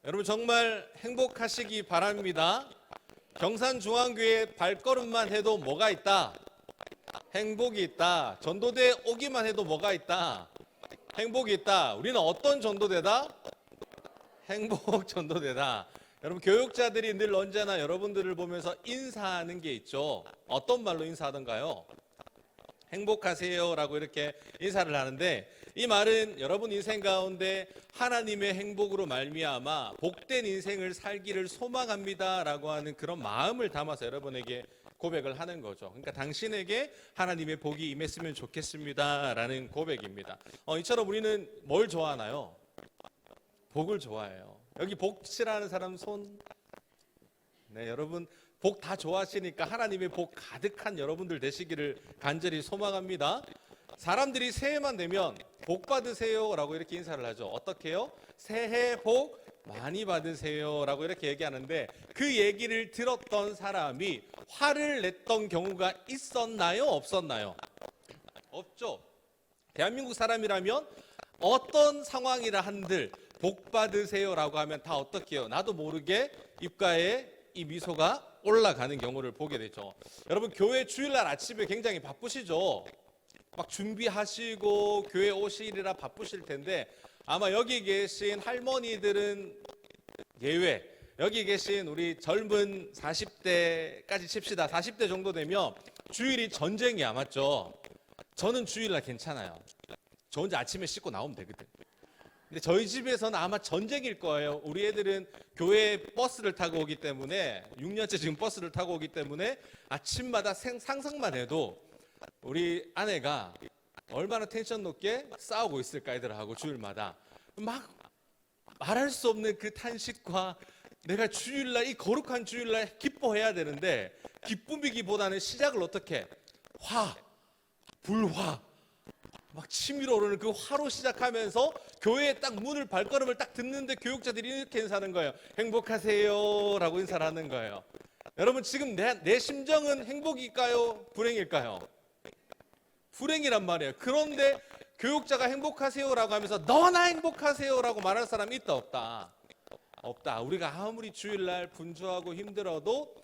여러분 정말 행복하시기 바랍니다. 경산중앙교회 발걸음만 해도 뭐가 있다? 행복이 있다. 전도대 오기만 해도 뭐가 있다? 행복이 있다. 우리는 어떤 전도대다? 행복 전도대다. 여러분 교육자들이 늘 언제나 여러분들을 보면서 인사하는 게 있죠. 어떤 말로 인사하던가요? 행복하세요라고 이렇게 인사를 하는데, 이 말은 여러분 인생 가운데 하나님의 행복으로 말미암아 복된 인생을 살기를 소망합니다라고 하는 그런 마음을 담아서 여러분에게 고백을 하는 거죠. 그러니까 당신에게 하나님의 복이 임했으면 좋겠습니다라는 고백입니다. 이처럼 우리는 뭘 좋아하나요? 복을 좋아해요. 여기 복 싫어하는 사람 손? 네, 여러분 복 다 좋아하시니까 하나님의 복 가득한 여러분들 되시기를 간절히 소망합니다. 사람들이 새해만 되면 복 받으세요라고 이렇게 인사를 하죠. 어떻게 해요? 새해 복 많이 받으세요라고 이렇게 얘기하는데, 그 얘기를 들었던 사람이 화를 냈던 경우가 있었나요? 없었나요? 없죠. 대한민국 사람이라면 어떤 상황이라 한들 복 받으세요라고 하면 다 어떻게 해요? 나도 모르게 입가에 이 미소가 올라가는 경우를 보게 되죠. 여러분 교회 주일날 아침에 굉장히 바쁘시죠? 막 준비하시고 교회 오시리라 바쁘실 텐데, 아마 여기 계신 할머니들은 예외, 여기 계신 우리 젊은 40대까지 칩시다. 40대 정도 되면 주일이 전쟁이야, 맞죠? 저는 주일날 괜찮아요. 저 혼자 아침에 씻고 나오면 되거든. 근데 저희 집에서는 아마 전쟁일 거예요. 우리 애들은 교회 버스를 타고 오기 때문에, 6년째 지금 버스를 타고 오기 때문에 아침마다 상상만 해도 우리 아내가 얼마나 텐션 높게 싸우고 있을까, 애들하고 주일마다. 막 말할 수 없는 그 탄식과, 내가 주일날, 이 거룩한 주일날 기뻐해야 되는데 기쁨이기보다는 시작을 어떻게? 불화, 막 치밀어 오르는 그 화로 시작하면서 교회에 딱 문을, 발걸음을 딱 듣는데 교육자들이 이렇게 인사하는 거예요. 행복하세요 라고 인사를 하는 거예요. 여러분 지금 내 심정은 행복일까요? 불행일까요? 불행이란 말이에요. 그런데 교육자가 행복하세요라고 하면서 너나 행복하세요라고 말할 사람이 있다 없다? 없다. 우리가 아무리 주일날 분주하고 힘들어도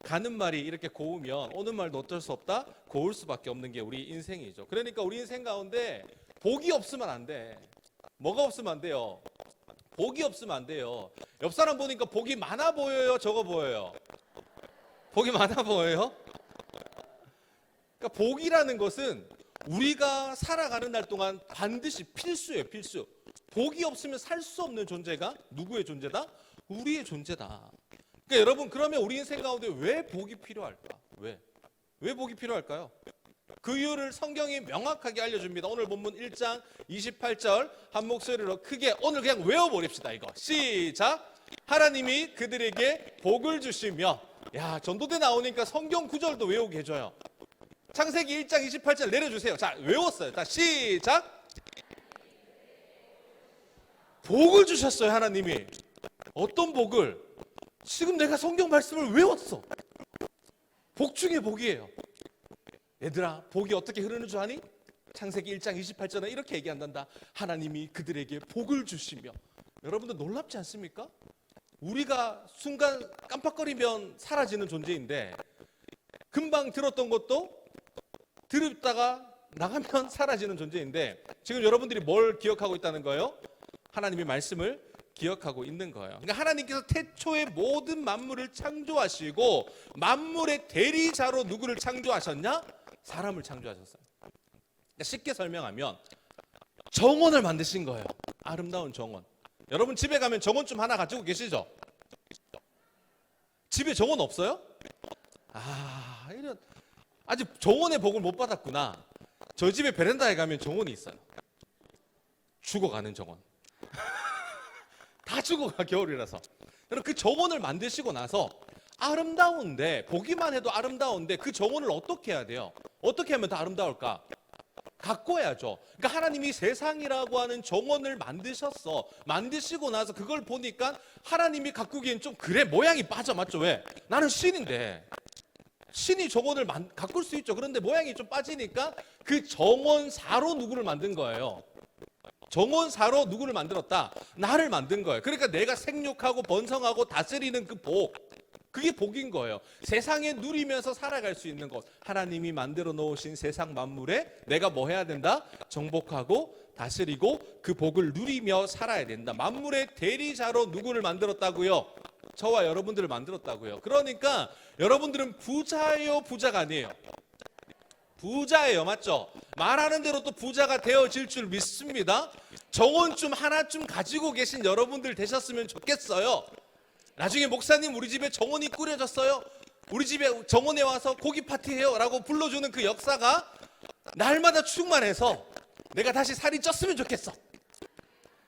가는 말이 이렇게 고우면 오는 말도 어쩔 수 없다? 고울 수밖에 없는 게 우리 인생이죠. 그러니까 우리 인생 가운데 복이 없으면 안 돼. 뭐가 없으면 안 돼요? 복이 없으면 안 돼요. 옆 사람 보니까 복이 많아 보여요? 적어 보여요? 복이 많아 보여요? 그러니까 복이라는 것은 우리가 살아가는 날 동안 반드시 필수예요, 필수. 복이 없으면 살 수 없는 존재가 누구의 존재다? 우리의 존재다. 그러니까 여러분, 그러면 우리 인생 가운데 왜 복이 필요할까? 왜 복이 필요할까요? 그 이유를 성경이 명확하게 알려줍니다. 오늘 본문 1장 28절 한 목소리로 크게 오늘 그냥 외워버립시다. 이거 시작. 하나님이 그들에게 복을 주시며. 야, 전도대 나오니까 성경 구절도 외우게 해줘요. 창세기 1장 28절 내려주세요. 자, 외웠어요. 자, 시작. 복을 주셨어요, 하나님이. 어떤 복을? 지금 내가 성경 말씀을 외웠어. 복 중에 복이에요. 얘들아, 복이 어떻게 흐르는 줄 아니? 창세기 1장 28절에 이렇게 얘기한단다. 하나님이 그들에게 복을 주시며. 여러분들 놀랍지 않습니까? 우리가 순간 깜빡거리면 사라지는 존재인데, 금방 들었던 것도 들었다가 나가면 사라지는 존재인데, 지금 여러분들이 뭘 기억하고 있다는 거예요? 하나님의 말씀을 기억하고 있는 거예요. 그러니까 하나님께서 태초에 모든 만물을 창조하시고 만물의 대리자로 누구를 창조하셨냐? 사람을 창조하셨어요. 그러니까 쉽게 설명하면 정원을 만드신 거예요. 아름다운 정원. 여러분 집에 가면 정원 좀 하나 가지고 계시죠? 집에 정원 없어요? 이런, 아직 정원의 복을 못 받았구나. 저희 집에 베란다에 가면 정원이 있어요. 죽어가는 정원. 다 죽어가, 겨울이라서. 여러분 그 정원을 만드시고 나서 아름다운데, 보기만 해도 아름다운데 그 정원을 어떻게 해야 돼요? 어떻게 하면 더 아름다울까? 가꿔야죠. 그러니까 하나님이 세상이라고 하는 정원을 만드셨어. 만드시고 나서 그걸 보니까 하나님이 가꾸기엔 좀 그래, 모양이 빠져, 맞죠? 왜? 나는 신인데. 신이 정원을 가꿀 수 있죠. 그런데 모양이 좀 빠지니까 그 정원사로 누구를 만든 거예요? 정원사로 누구를 만들었다? 나를 만든 거예요. 그러니까 내가 생육하고 번성하고 다스리는 그 복, 그게 복인 거예요. 세상에 누리면서 살아갈 수 있는 것, 하나님이 만들어 놓으신 세상 만물에 내가 뭐 해야 된다? 정복하고 다스리고 그 복을 누리며 살아야 된다. 만물의 대리자로 누구를 만들었다고요? 저와 여러분들을 만들었다고요. 그러니까 여러분들은 부자예요, 부자가 아니에요? 부자예요, 맞죠? 말하는 대로 또 부자가 되어질 줄 믿습니다. 정원 좀 하나쯤 가지고 계신 여러분들 되셨으면 좋겠어요. 나중에 목사님 우리 집에 정원이 꾸려졌어요, 우리 집에 정원에 와서 고기 파티해요 라고 불러주는 그 역사가 날마다 충만해서 내가 다시 살이 쪘으면 좋겠어.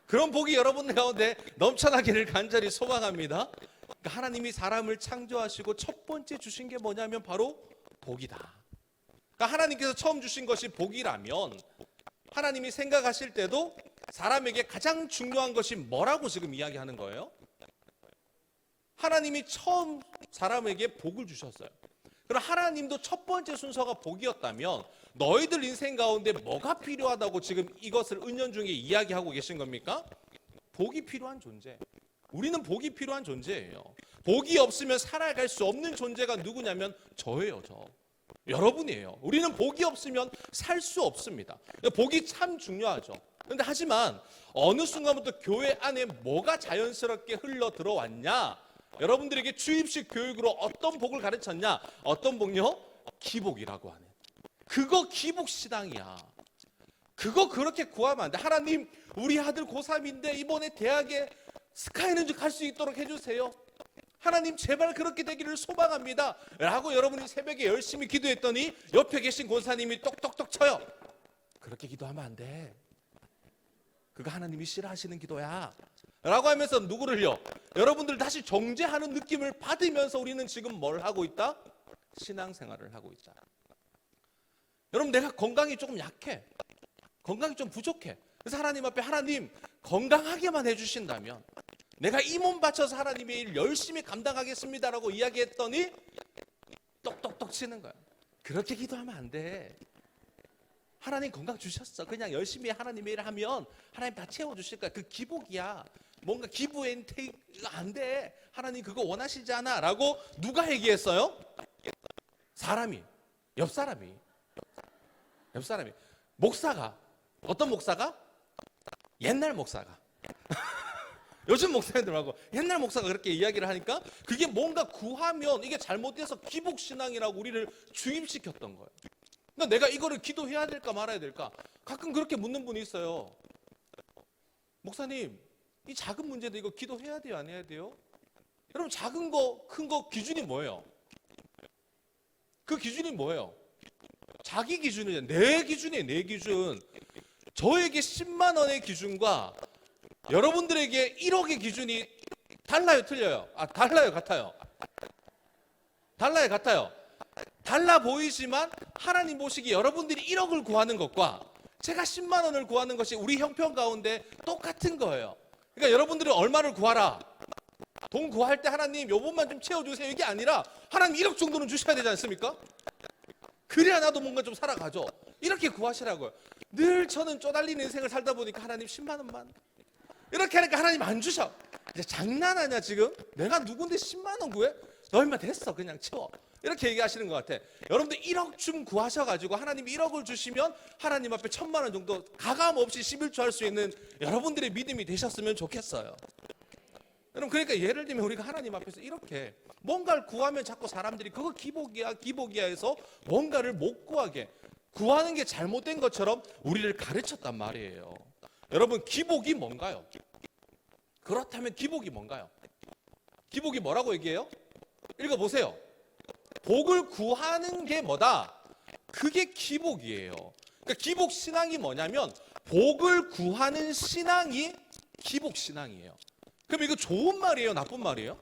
그런 복이 여러분들 가운데 넘쳐나기를 간절히 소망합니다. 그러니까 하나님이 사람을 창조하시고 첫 번째 주신 게 뭐냐면 바로 복이다. 그러니까 하나님께서 처음 주신 것이 복이라면 하나님이 생각하실 때도 사람에게 가장 중요한 것이 뭐라고 지금 이야기하는 거예요? 하나님이 처음 사람에게 복을 주셨어요. 그럼 하나님도 첫 번째 순서가 복이었다면 너희들 인생 가운데 뭐가 필요하다고 지금 이것을 은연중에 이야기하고 계신 겁니까? 복이 필요한 존재. 우리는 복이 필요한 존재예요. 복이 없으면 살아갈 수 없는 존재가 누구냐면 저예요, 저. 여러분이에요. 우리는 복이 없으면 살 수 없습니다. 복이 참 중요하죠. 그런데 하지만 어느 순간부터 교회 안에 뭐가 자연스럽게 흘러 들어왔냐? 여러분들에게 주입식 교육으로 어떤 복을 가르쳤냐? 어떤 복요? 기복이라고 하는. 그거 기복신앙이야. 그거 그렇게 구하면 안 돼. 하나님, 우리 아들 고3인데 이번에 대학에 스카이랜드 갈 수 있도록 해주세요. 하나님 제발 그렇게 되기를 소망합니다 라고 여러분이 새벽에 열심히 기도했더니 옆에 계신 권사님이 똑똑똑 쳐요. 그렇게 기도하면 안 돼. 그거 하나님이 싫어하시는 기도야 라고 하면서 누구를요? 여러분들 다시 정죄하는 느낌을 받으면서 우리는 지금 뭘 하고 있다? 신앙생활을 하고 있다. 여러분, 내가 건강이 조금 약해, 건강이 좀 부족해. 그래서 하나님 앞에, 하나님 건강하게만 해주신다면 내가 이 몸 바쳐서 하나님의 일 열심히 감당하겠습니다라고 이야기했더니 똑똑똑 치는 거야. 그렇게 기도하면 안 돼. 하나님 건강 주셨어. 그냥 열심히 하나님의 일을 하면 하나님 다 채워주실 거야. 그 기복이야. 뭔가 기브 앤 테이크가 안 돼. 하나님 그거 원하시지 않아 라고 누가 얘기했어요? 사람이, 옆 사람이. 목사가, 어떤 목사가? 옛날 목사가. 요즘 목사님들하고 옛날 목사가 그렇게 이야기를 하니까 그게 뭔가 구하면 이게 잘못돼서 기복신앙이라고 우리를 주입시켰던 거예요. 그러니까 내가 이거를 기도해야 될까 말아야 될까? 가끔 그렇게 묻는 분이 있어요. 목사님, 이 작은 문제도 이거 기도해야 돼요, 안 해야 돼요? 여러분, 작은 거, 큰 거 기준이 뭐예요? 그 기준이 뭐예요? 자기 기준이잖아요. 내 기준이에요, 내 기준. 저에게 10만 원의 기준과 여러분들에게 1억의 기준이 달라요, 틀려요? 달라요, 같아요? 달라요, 같아요? 달라 보이지만 하나님 보시기 여러분들이 1억을 구하는 것과 제가 10만 원을 구하는 것이 우리 형편 가운데 똑같은 거예요. 그러니까 여러분들은 얼마를 구하라? 돈 구할 때 하나님 요번만 좀 채워주세요 이게 아니라 하나님 1억 정도는 주셔야 되지 않습니까? 그래야 나도 뭔가 좀 살아가죠. 이렇게 구하시라고요. 늘 저는 쪼달리는 인생을 살다 보니까 하나님 10만 원만 이렇게 하니까 하나님 안 주셔. 이제 장난하냐 지금? 내가 누군데 10만 원 구해? 너희만 됐어, 그냥 채워. 이렇게 얘기하시는 것 같아. 여러분들 1억 좀 구하셔가지고 하나님이 1억을 주시면 하나님 앞에 1,000만 원 정도 가감 없이 11조 할 수 있는 여러분들의 믿음이 되셨으면 좋겠어요. 여러분, 그러니까 예를 들면 우리가 하나님 앞에서 이렇게 뭔가를 구하면 자꾸 사람들이 그거 기복이야 해서 뭔가를 못 구하게 구하는 게 잘못된 것처럼 우리를 가르쳤단 말이에요. 여러분, 기복이 뭔가요? 그렇다면 기복이 뭔가요? 기복이 뭐라고 얘기해요? 읽어보세요. 복을 구하는 게 뭐다? 그게 기복이에요. 그러니까 기복 신앙이 뭐냐면 복을 구하는 신앙이 기복 신앙이에요. 그럼 이거 좋은 말이에요, 나쁜 말이에요?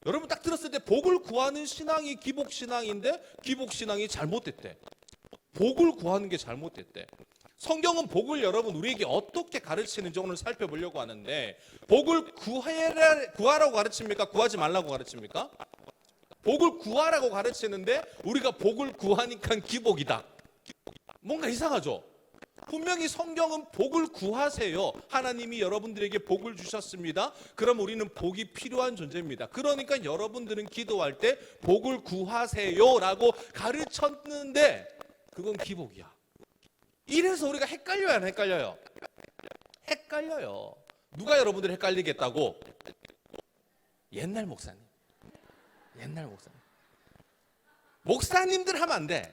여러분 딱 들었을 때 복을 구하는 신앙이 기복 신앙인데 기복 신앙이 잘못됐대. 복을 구하는 게 잘못됐대. 성경은 복을 여러분 우리에게 어떻게 가르치는지 오늘 살펴보려고 하는데, 복을 구하라고 가르칩니까? 구하지 말라고 가르칩니까? 복을 구하라고 가르치는데 우리가 복을 구하니까 기복이다. 뭔가 이상하죠? 분명히 성경은 복을 구하세요. 하나님이 여러분들에게 복을 주셨습니다. 그럼 우리는 복이 필요한 존재입니다. 그러니까 여러분들은 기도할 때 복을 구하세요라고 가르쳤는데 그건 기복이야. 이래서 우리가 헷갈려요, 안 헷갈려요? 헷갈려요. 누가 여러분들 헷갈리게 했다고? 옛날 목사님. 목사님들 하면 안 돼.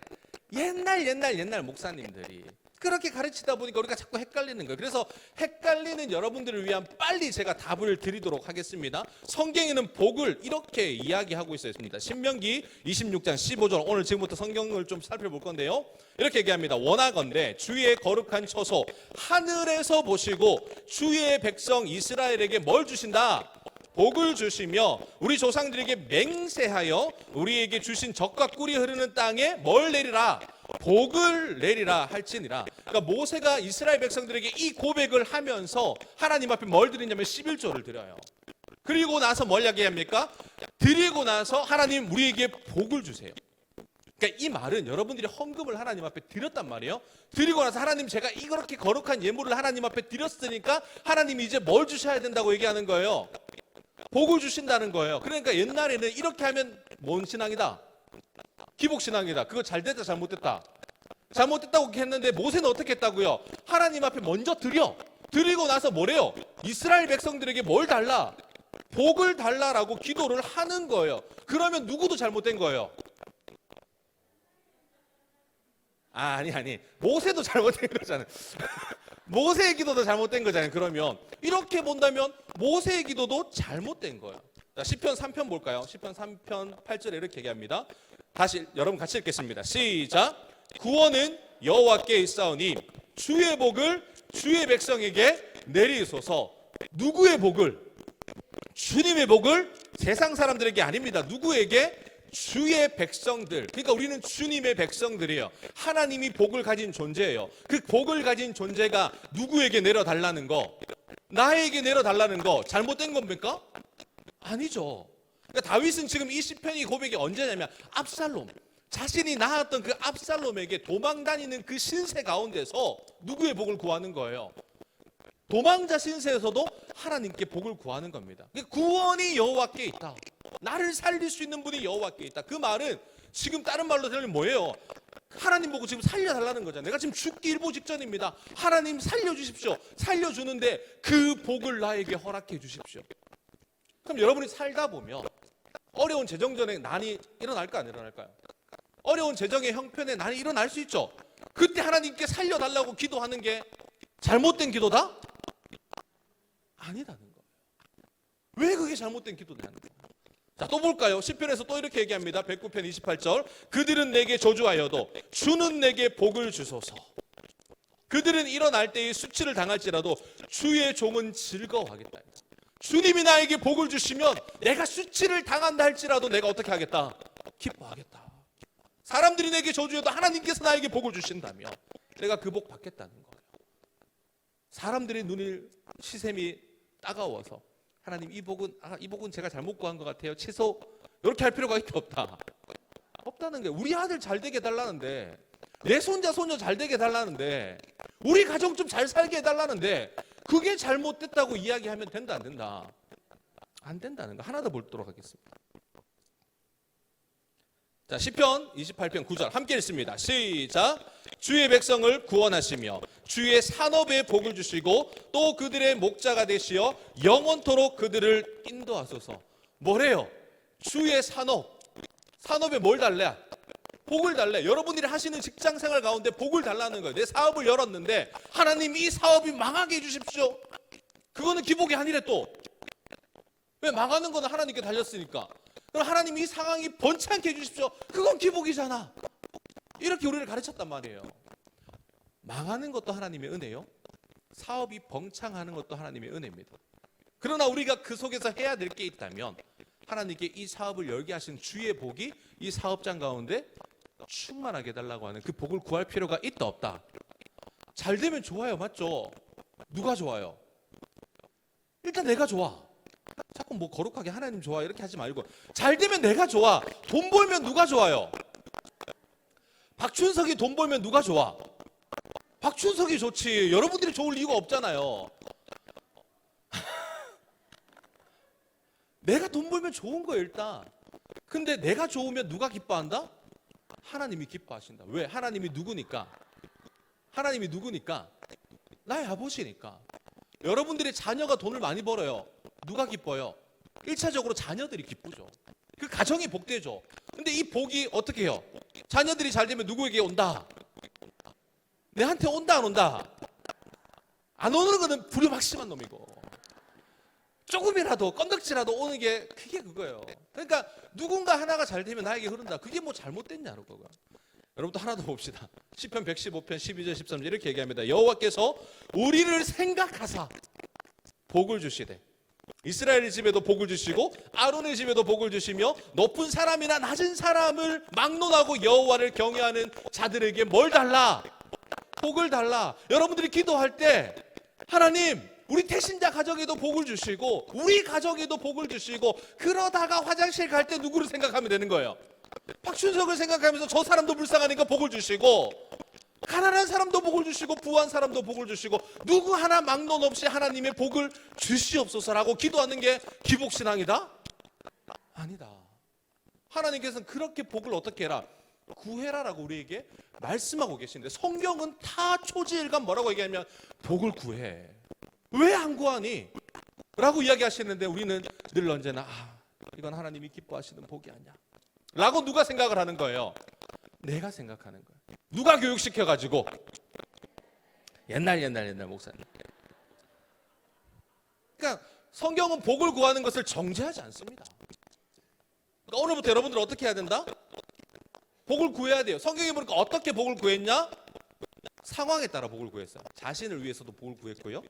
옛날 목사님들이 그렇게 가르치다 보니까 우리가 자꾸 헷갈리는 거예요. 그래서 헷갈리는 여러분들을 위한 빨리 제가 답을 드리도록 하겠습니다. 성경에는 복을 이렇게 이야기하고 있습니다. 신명기 26장 15절, 오늘 지금부터 성경을 좀 살펴볼 건데요. 이렇게 얘기합니다. 원하건대 주의 거룩한 처소 하늘에서 보시고 주의 백성 이스라엘에게 뭘 주신다? 복을 주시며 우리 조상들에게 맹세하여 우리에게 주신 젖과 꿀이 흐르는 땅에 뭘 내리라? 복을 내리라 할지니라. 그러니까 모세가 이스라엘 백성들에게 이 고백을 하면서 하나님 앞에 뭘 드리냐면 11조를 드려요. 그리고 나서 뭘 이야기합니까? 드리고 나서 하나님 우리에게 복을 주세요. 그러니까 이 말은 여러분들이 헌금을 하나님 앞에 드렸단 말이에요. 드리고 나서 하나님 제가 이렇게 거룩한 예물을 하나님 앞에 드렸으니까 하나님이 이제 뭘 주셔야 된다고 얘기하는 거예요. 복을 주신다는 거예요. 그러니까 옛날에는 이렇게 하면 뭔 신앙이다? 기복신앙이다. 그거 잘 됐다 잘못됐다? 잘못됐다고 했는데 모세는 어떻게 했다고요? 하나님 앞에 먼저 드리고 나서 뭐래요? 이스라엘 백성들에게 뭘 달라? 복을 달라라고 기도를 하는 거예요. 그러면 누구도 잘못된 거예요? 아니 모세도 잘못된 거잖아요. 모세의 기도도 잘못된 거잖아요. 그러면 이렇게 본다면 모세의 기도도 잘못된 거예요. 자, 시편 3편 볼까요? 시편 3편 8절에 이렇게 얘기합니다. 다시 여러분 같이 읽겠습니다. 시작. 구원은 여호와께 있사오니 주의 복을 주의 백성에게 내리소서. 누구의 복을? 주님의 복을 세상 사람들에게 아닙니다. 누구에게? 주의 백성들. 그러니까 우리는 주님의 백성들이에요. 하나님이 복을 가진 존재예요. 그 복을 가진 존재가 누구에게 내려달라는 거? 나에게 내려달라는 거 잘못된 겁니까? 아니죠. 그러니까 다윗은 지금 이 시편이 고백이 언제냐면 압살롬, 자신이 낳았던 그 압살롬에게 도망다니는 그 신세 가운데서 누구의 복을 구하는 거예요? 도망자 신세에서도 하나님께 복을 구하는 겁니다. 구원이 여호와께 있다. 나를 살릴 수 있는 분이 여호와께 있다. 그 말은 지금 다른 말로 들으면 뭐예요? 하나님 보고 지금 살려달라는 거잖아요. 내가 지금 죽기 일보 직전입니다. 하나님 살려주십시오. 살려주는데 그 복을 나에게 허락해 주십시오. 그럼 여러분이 살다 보면 어려운 재정전에 난이 일어날까 안 일어날까요? 어려운 재정의 형편에 난이 일어날 수 있죠. 그때 하나님께 살려달라고 기도하는 게 잘못된 기도다? 아니다는 거예요. 왜 그게 잘못된 기도냐는 거예요. 자, 또 볼까요? 시편에서 또 이렇게 얘기합니다. 109편 28절. 그들은 내게 저주하여도 주는 내게 복을 주소서. 그들은 일어날 때에 수치를 당할지라도 주의 종은 즐거워하겠다. 주님이 나에게 복을 주시면 내가 수치를 당한다 할지라도 내가 어떻게 하겠다? 기뻐하겠다. 사람들이 내게 저주해도 하나님께서 나에게 복을 주신다면 내가 그 복 받겠다는 거예요. 사람들의 눈을 시샘이 따가워서 하나님 이 복은 제가 잘못 구한 것 같아요. 취소. 이렇게 할 필요가 없다는 거예요. 우리 아들 잘 되게 해달라는데, 내 손자 손녀 잘 되게 해달라는데, 우리 가정 좀 잘 살게 해달라는데 그게 잘못됐다고 이야기하면 된다 안 된다? 안 된다는 거. 하나 더 보도록 하겠습니다. 자, 시편 28편 9절 함께 읽습니다. 시작. 주의 백성을 구원하시며 주의 산업에 복을 주시고 또 그들의 목자가 되시어 영원토록 그들을 인도하소서. 뭐래요? 주의 산업에 뭘 달래? 복을 달래. 여러분들이 하시는 직장생활 가운데 복을 달라는 거예요. 내 사업을 열었는데 하나님 이 사업이 망하게 해주십시오. 그거는 기복이 아니래. 또 왜? 망하는 거는 하나님께 달렸으니까. 그럼 하나님 이 상황이 번창케 해주십시오. 그건 기복이잖아. 이렇게 우리를 가르쳤단 말이에요. 망하는 것도 하나님의 은혜요. 사업이 벙창하는 것도 하나님의 은혜입니다. 그러나 우리가 그 속에서 해야 될 게 있다면 하나님께 이 사업을 열게 하신 주의 복이 이 사업장 가운데 충만하게 해달라고 하는 그 복을 구할 필요가 있다 없다? 잘 되면 좋아요. 맞죠? 누가 좋아요? 일단 내가 좋아. 자꾸 뭐 거룩하게 하나님 좋아 이렇게 하지 말고 잘 되면 내가 좋아. 돈 벌면 누가 좋아요? 박춘석이 돈 벌면 누가 좋아? 박준석이 좋지. 여러분들이 좋을 이유가 없잖아요. 내가 돈 벌면 좋은 거예요, 일단. 근데 내가 좋으면 누가 기뻐한다? 하나님이 기뻐하신다. 왜? 하나님이 누구니까? 하나님이 누구니까? 나의 아버지니까. 여러분들의 자녀가 돈을 많이 벌어요. 누가 기뻐요? 1차적으로 자녀들이 기쁘죠. 그 가정이 복되죠. 근데 이 복이 어떻게 해요? 자녀들이 잘 되면 누구에게 온다? 내한테 온다, 안 온다? 안 오는 거는 불효막심한 놈이고, 조금이라도 건덕지라도 오는 게 그게 그거예요. 그러니까 누군가 하나가 잘 되면 나에게 흐른다. 그게 뭐 잘못됐냐는 거가. 여러분도 하나 더 봅시다. 시편 115편 12절 13절 이렇게 얘기합니다. 여호와께서 우리를 생각하사 복을 주시되 이스라엘의 집에도 복을 주시고 아론의 집에도 복을 주시며 높은 사람이나 낮은 사람을 막론하고 여호와를 경외하는 자들에게 뭘 달라? 복을 달라. 여러분들이 기도할 때 하나님 우리 태신자 가정에도 복을 주시고 우리 가정에도 복을 주시고, 그러다가 화장실 갈 때 누구를 생각하면 되는 거예요? 박준석을 생각하면서 저 사람도 불쌍하니까 복을 주시고, 가난한 사람도 복을 주시고 부한 사람도 복을 주시고, 누구 하나 막론 없이 하나님의 복을 주시옵소서라고 기도하는 게 기복신앙이다? 아니다. 하나님께서는 그렇게 복을 어떻게 해라? 구해라라고 우리에게 말씀하고 계신데, 성경은 타 초지일간 뭐라고 얘기하면 복을 구해. 왜 안 구하니? 라고 이야기하시는데 우리는 늘 언제나 이건 하나님이 기뻐하시는 복이 아니야 라고 누가 생각을 하는 거예요? 내가 생각하는 거예요. 누가 교육시켜가지고? 옛날 목사님. 그러니까 성경은 복을 구하는 것을 정죄하지 않습니다. 그러니까 오늘부터 여러분들 어떻게 해야 된다? 복을 구해야 돼요. 성경에 보니까 어떻게 복을 구했냐? 상황에 따라 복을 구했어요. 자신을 위해서도 복을 구했고요,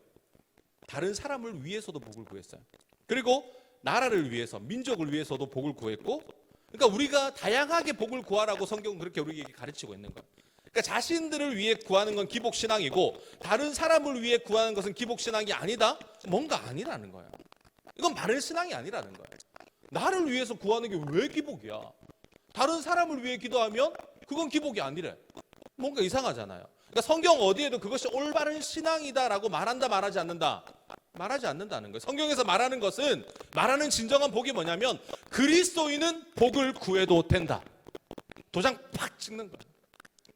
다른 사람을 위해서도 복을 구했어요. 그리고 나라를 위해서, 민족을 위해서도 복을 구했고, 그러니까 우리가 다양하게 복을 구하라고 성경은 그렇게 우리에게 가르치고 있는 거예요. 그러니까 자신들을 위해 구하는 건 기복신앙이고, 다른 사람을 위해 구하는 것은 기복신앙이 아니다? 뭔가 아니라는 거예요. 이건 바른 신앙이 아니라는 거예요. 나를 위해서 구하는 게 왜 기복이야? 다른 사람을 위해 기도하면 그건 기복이 아니래. 뭔가 이상하잖아요. 그러니까 성경 어디에도 그것이 올바른 신앙이다라고 말한다, 말하지 않는다? 말하지 않는다는 거예요. 성경에서 말하는 것은, 말하는 진정한 복이 뭐냐면 그리스도인은 복을 구해도 된다. 도장 팍 찍는 거예요.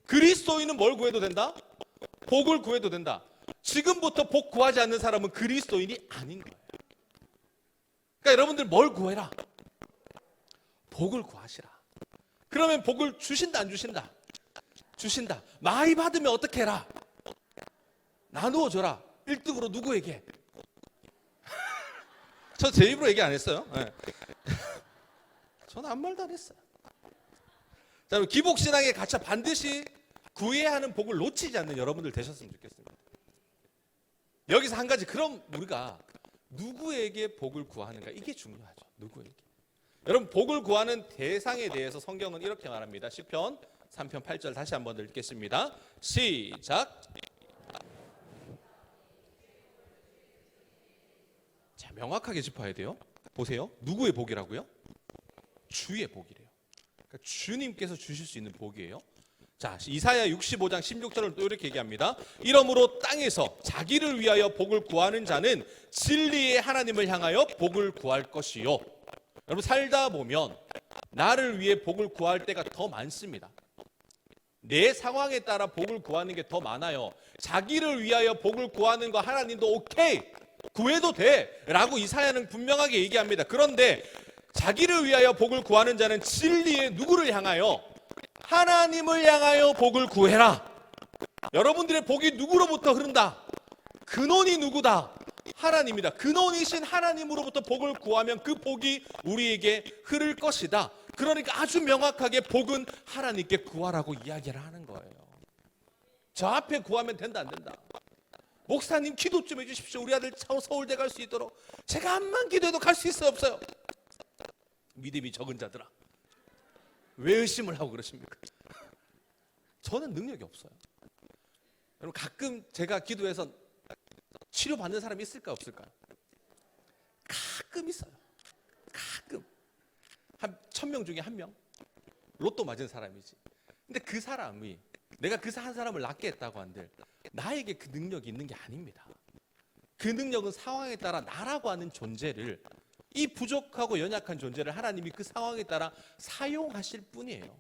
그리스도인은 뭘 구해도 된다? 복을 구해도 된다. 지금부터 복 구하지 않는 사람은 그리스도인이 아닌 거예요. 그러니까 여러분들 뭘 구해라? 복을 구하시라. 그러면 복을 주신다, 안 주신다? 주신다. 많이 받으면 어떻게 해라? 나누어 줘라. 1등으로 누구에게? 저 제 입으로 얘기 안 했어요. 네. 저는 아무 말도 안 했어요. 자, 그럼 기복신앙의 가차, 반드시 구해야 하는 복을 놓치지 않는 여러분들 되셨으면 좋겠습니다. 여기서 한 가지, 그럼 우리가 누구에게 복을 구하는가, 이게 중요하죠. 누구에게. 여러분, 복을 구하는 대상에 대해서 성경은 이렇게 말합니다. 시편 3편 8절 다시 한번 읽겠습니다. 시작. 자, 명확하게 짚어야 돼요. 보세요. 누구의 복이라고요? 주의 복이래요. 그러니까 주님께서 주실 수 있는 복이에요. 자, 이사야 65장 16절을 또 이렇게 얘기합니다. 이러므로 땅에서 자기를 위하여 복을 구하는 자는 진리의 하나님을 향하여 복을 구할 것이요. 여러분, 살다 보면 나를 위해 복을 구할 때가 더 많습니다. 내 상황에 따라 복을 구하는 게 더 많아요. 자기를 위하여 복을 구하는 거 하나님도 오케이, 구해도 돼 라고 이사야는 분명하게 얘기합니다. 그런데 자기를 위하여 복을 구하는 자는 진리의 누구를 향하여? 하나님을 향하여 복을 구해라. 여러분들의 복이 누구로부터 흐른다? 근원이 누구다? 하나님이다. 근원이신 하나님으로부터 복을 구하면 그 복이 우리에게 흐를 것이다. 그러니까 아주 명확하게 복은 하나님께 구하라고 이야기를 하는 거예요. 저 앞에 구하면 된다, 안 된다? 목사님 기도 좀 해주십시오. 우리 아들 서울대 갈 수 있도록. 제가 암만 기도해도 갈 수 있어요, 없어요? 믿음이 적은 자들아, 왜 의심을 하고 그러십니까? 저는 능력이 없어요. 여러분, 가끔 제가 기도해서 치료받는 사람이 있을까, 없을까? 가끔 있어요. 가끔. 한 1000명 중에 1명? 로또 맞은 사람이지. 근데 그 사람이, 내가 그 한 사람을 낫게 했다고 한들 나에게 그 능력이 있는 게 아닙니다. 그 능력은 상황에 따라 나라고 하는 존재를, 이 부족하고 연약한 존재를 하나님이 그 상황에 따라 사용하실 뿐이에요.